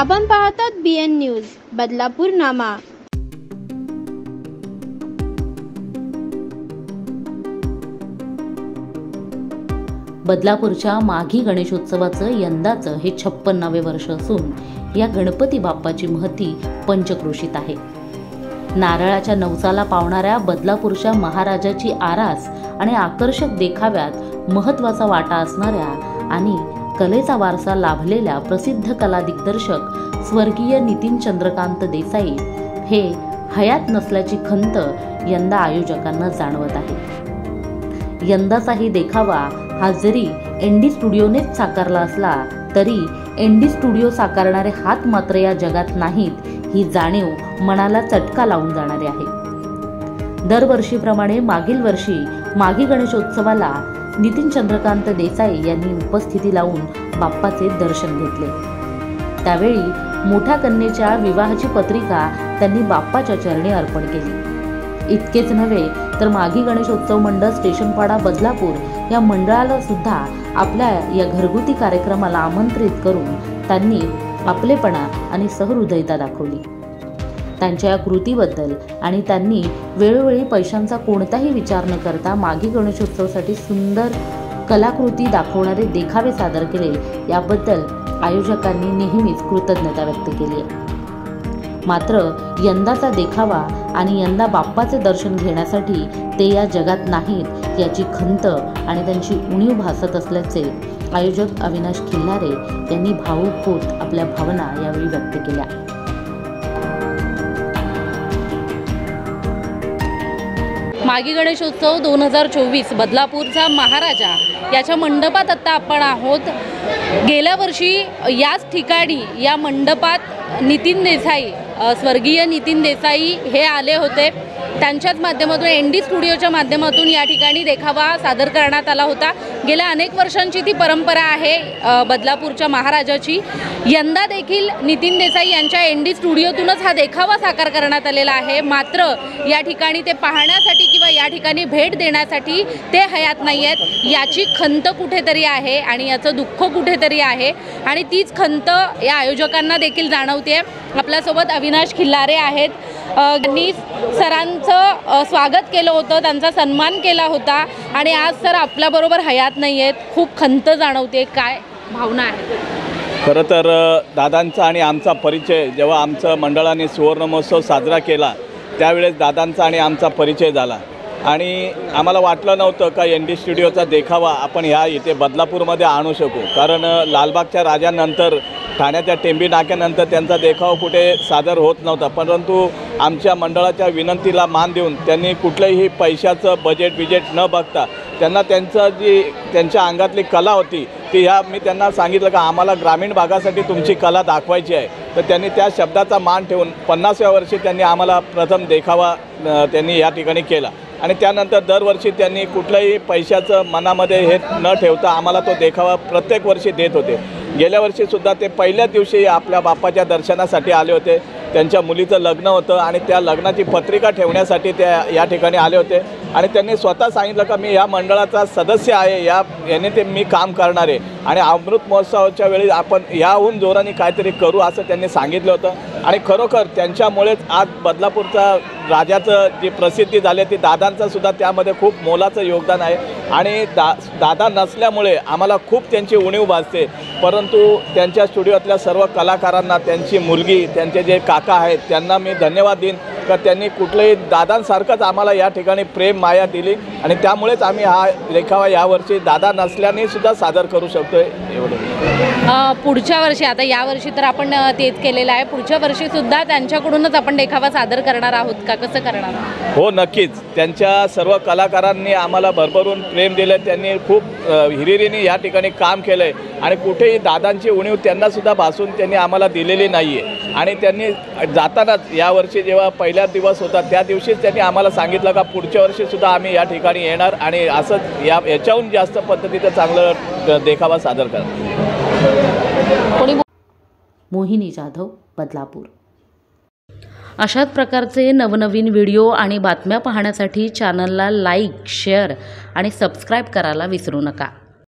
आपण पाहतात BN news Badlapur नामा। बदलापूरच्या माघी गणेशोत्सवाचं यंदाचं हे 56वे वर्ष असून या गणपती बाप्पाची महती पंचक्रोशीत आहे। नारळाच्या नवसाला पावणाऱ्या बदलापूरच्या महाराजाची आरास आणि आकर्षक देखाव्यात महत्त्वाचा वाटा असणाऱ्या आणि कलेचा वारसा लाभलेल्या प्रसिद्ध कला दिग्दर्शक स्वर्गीय नितीन चंद्रकांत देसाई हे हयात नसल्याची खंत यंदा आयोजकांना जाणवत आहे। यंदाचाही देखावा हा जरी एनडी स्टुडिओनेच साकारला असला तरी एनडी स्टुडिओ साकारणारे हात मात्र या जगात नाहीत ही जाणीव मनाला चटका लावून जाणारी आहे। दरवर्षीप्रमाणे मागील वर्षी माघी गणेशोत्सवाला नितीन चंद्रकांत देसाई यांनी उपस्थिती लावून बाप्पाचे दर्शन घेतले। त्यावेळी मोठ्या कन्येच्या विवाहाची पत्रिका त्यांनी बाप्पाच्या चरणी अर्पण केली। इतकेच नव्हे तर माघी गणेशोत्सव मंडळ स्टेशनपाडा बदलापूर या मंडळाला सुद्धा आपल्या या घरगुती कार्यक्रमाला आमंत्रित करून त्यांनी आपलेपणा आणि सहृदयता दाखवली। त्यांच्या या कृतीबद्दल आणि त्यांनी वेळोवेळी पैशांचा कोणताही विचार न करता माघी गणेशोत्सवासाठी सुंदर कलाकृती दाखवणारे देखावे सादर केले याबद्दल आयोजकांनी नेहमीच कृतज्ञता व्यक्त केली आहे। मात्र यंदाचा देखावा आणि यंदा बाप्पाचे दर्शन घेण्यासाठी ते या जगात नाहीत याची खंत आणि त्यांची उणीव भासत असल्याचे आयोजक अविनाश खिल्लारे यांनी भावुक होत आपल्या भावना यावेळी व्यक्त केल्या। माघी गणेशोत्सव 2024 बदलापूरचा महाराजा याच्या मंडपात आता आपण आहोत। गेल्या वर्षी याच ठिकाणी या मंडपात नितीन देसाई स्वर्गीय नितीन देसाई हे आले होते। त्यांच्याच माध्यमातून एनडी स्टुडिओच्या माध्यमातून या ठिकाणी देखावा सादर करण्यात आला होता। गेल्या अनेक वर्षांची ती परंपरा आहे बदलापूरच्या महाराजाची। यंदा देखील नितीन देसाई यांच्या एनडी स्टुडिओतूनच हा देखावा साकार करण्यात आलेला आहे। मात्र या ठिकाणी ते पाहण्यासाठी किंवा या ठिकाणी भेट देण्यासाठी ते हयात नाही आहेत याची खंत कुठेतरी आहे आणि याचं दुःख कुठेतरी आहे आणि तीच खंत या आयोजकांना देखील जाणवते। आपल्यासोबत अविनाश खिल्लारे आहेत। त्यांनी सरांचं स्वागत केलं होतं, त्यांचा सन्मान केला होता आणि आज सर आपल्याबरोबर हयात नाही आहेत। खूप खंत जाणवते, काय भावना आहे? खरं तर दादांचा आणि आमचा परिचय जेव्हा आमचं मंडळाने सुवर्ण महोत्सव साजरा केला त्यावेळेस दादांचा आणि आमचा परिचय झाला आणि आम्हाला वाटलं नव्हतं का एनडी स्टुडिओचा देखावा आपण ह्या इथे बदलापूरमध्ये आणू शकू, कारण लालबागच्या राजानंतर ठाण्याच्या टेंबी नाक्यानंतर त्यांचा देखावा कुठे सादर होत नव्हता। परंतु आमच्या मंडळाच्या विनंतीला मान देऊन त्यांनी कुठलंही पैशाचं बजेट न बघता त्यांना त्यांच्या अंगातली कला होती ती मी त्यांना सांगितलं का आम्हाला ग्रामीण भागासाठी तुमची कला दाखवायची आहे, तर त्यांनी त्या शब्दाचा मान ठेवून 50व्या वर्षी त्यांनी आम्हाला प्रथम देखावा त्यांनी या ठिकाणी केला आणि त्यानंतर दरवर्षी त्यांनी कुठल्याही पैशाचं मनामध्ये हे न ठेवता आम्हाला तो देखावा प्रत्येक वर्षी देत होते। गेल्या वर्षीसुद्धा ते पहिल्या दिवशी आपल्या बाप्पाच्या दर्शनासाठी आले होते। त्यांच्या मुलीचं लग्न होतं आणि त्या लग्नाची पत्रिका ठेवण्यासाठी ते या ठिकाणी आले होते आणि त्यांनी स्वतः सांगितलं का मी या मंडळाचा सदस्य आहे, याने ते मी काम करणार आहे आणि अमृत महोत्सवाच्या वेळी आपण याहून जोराने काहीतरी करू असं त्यांनी सांगितलं होतं आणि खरोखर त्यांच्यामुळेच आज बदलापूरचा राजाचं जी प्रसिद्धी झाली ती दादांचंसुद्धा त्यामध्ये खूप मोलाचं योगदान आहे आणि दादा नसल्यामुळे आम्हाला खूप त्यांची उणीव भासते। परंतु त्यांच्या स्टुडिओतल्या सर्व कलाकारांना, त्यांची मुलगी, त्यांचे जे काका आहेत त्यांना मी धन्यवाद देईन का त्यांनी कुठलेही दादांसारखंच आम्हाला या ठिकाणी प्रेम माया दिली आणि त्यामुळेच आम्ही हा देखावा यावर्षी दादा नसल्याने सुद्धा सादर करू शकतोय। एवढं पुढच्या वर्षी, आता यावर्षी तर आपण तेच केलेलं आहे, पुढच्या वर्षी सुद्धा त्यांच्याकडूनच आपण देखावा सादर करणार आहोत का, कसं करणार? हो नक्कीच, त्यांच्या सर्व कलाकारांनी आम्हाला भरभरून प्रेम दिलं, त्यांनी खूप हिरिरीने या ठिकाणी काम केलं आहे आणि कुठेही दादांची उणीव त्यांनासुद्धा भासून त्यांनी आम्हाला दिलेली नाही आहे आणि त्यांनी जातानाच यावर्षी जेव्हा पहिला दिवस होता त्या दिवशीच त्यांनी आम्हाला सांगितलं का पुढच्या वर्षीसुद्धा आम्ही या ठिकाणी येणार आणि असंच याच्याहून जास्त पद्धतीचं चांगलं देखावा सादर करणार। मोहिनी जाधव, बदलापूर। अशाच प्रकारचे नवनवीन व्हिडिओ आणि बातम्या पाहण्यासाठी चॅनलला लाईक, शेअर आणि सबस्क्राईब करायला विसरू नका।